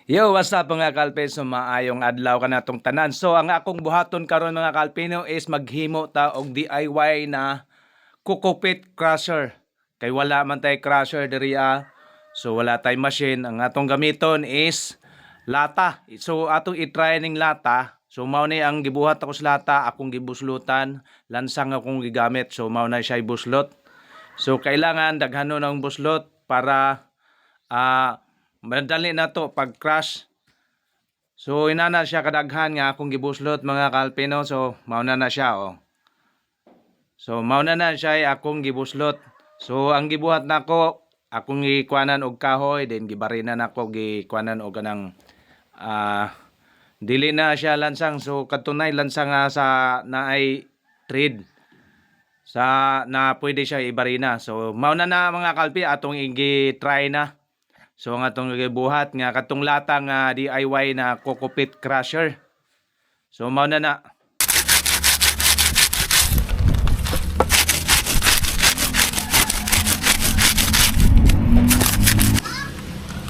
Yo, what's up mga kalpin? So maayong adlaw ka na tong tanan. So ang akong buhaton karon mga kalpino is maghimo ta og DIY na kukupit crusher. Kay wala man tay crusher diri So wala tay machine. Ang atong gamiton is lata. So atong i-try ning lata. So mao ni ang gibuhat ako sa lata, akong gibuslutan, lansang akong gigamit. So mao na siya buslot. So kailangan daghanon ang buslot para madali na to pag crash. So inana siya kadaghan nga akong gibuslot mga kalpino. So mauna na siya So mauna na siya akong gibuslot. So ang gibuhat nako akong gikuanan og kahoy, then gibarinan nako gikuanan og kanang dili na siya lansang. So katunay lansang sa naay thread sa na pwede siya ibarina. So mauna na mga kalpi atong i-try na. So ang atong gibuhat nga katong lata nga DIY na kukupit crusher. So mao na.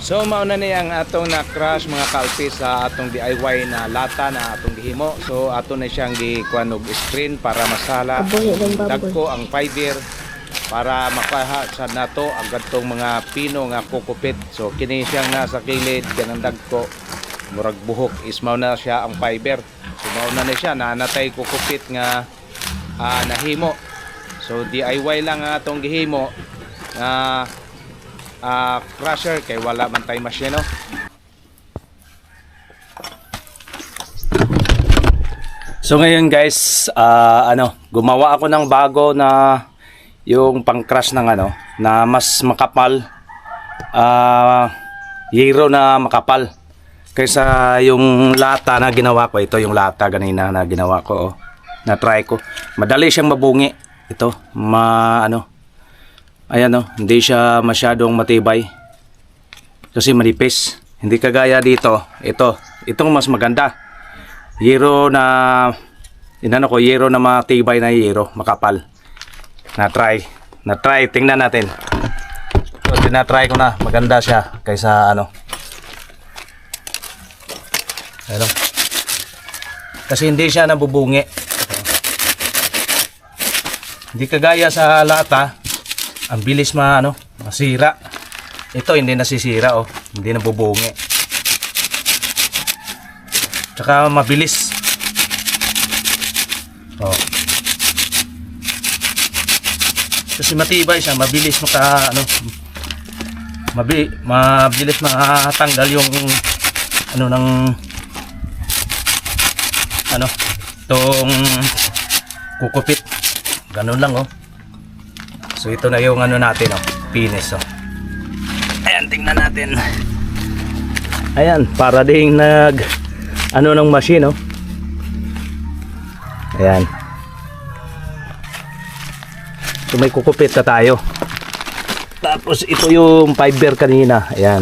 So mao na ni ang atong na crush mga kalpi sa atong DIY na lata na atong gihimo. So ato na siyang gikuan og screen para masala. Dagko ang fiber para makahasad nato ang gatong mga pino nga kukupit. So kini siyang nasa kilid kanang dagko murag buhok is mao na siya ang fiber. So mao na siya nanatay kukupit nga nahimo. So DIY lang ang atong gihimo crusher kay wala man tay machine no. So ngayon guys gumawa ako ng bago na yung pang-crush ng na mas makapal, yero na makapal kaysa yung lata na ginawa ko. Ito yung lata ganina na ginawa ko na try ko. Madali siyang mabungi. Ito ayan hindi siya masyadong matibay kasi manipis. Hindi kagaya dito. Itong mas maganda. Yero na yero na matibay na yero, makapal. Na-try, tingnan natin. So, tinatry ko na, maganda siya kaysa kasi hindi siya nabubungi. Hindi kagaya sa lata, ang bilis masira. Ito hindi nasisira hindi nabubungi. Tsaka mabilis. Kasi matibay siya, mabilis mabilis matanggal yung tong kukupit. Ganun lang So ito na yung natin finish Ayan, tingnan natin. Ayan, para ding ng machine Ayan. So may kukupit na tayo. Tapos ito yung fiber kanina. Ayan.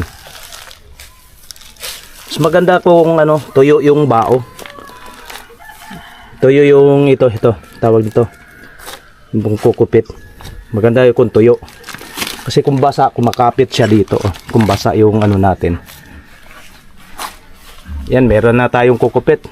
Mas maganda kung tuyo yung bao. Tuyo yung ito tawag nito. Yung kukupit. Maganda yung kung tuyo. Kasi kung basa, kumakapit siya dito. Kung basa yung natin. Yan, meron na tayong kukupit.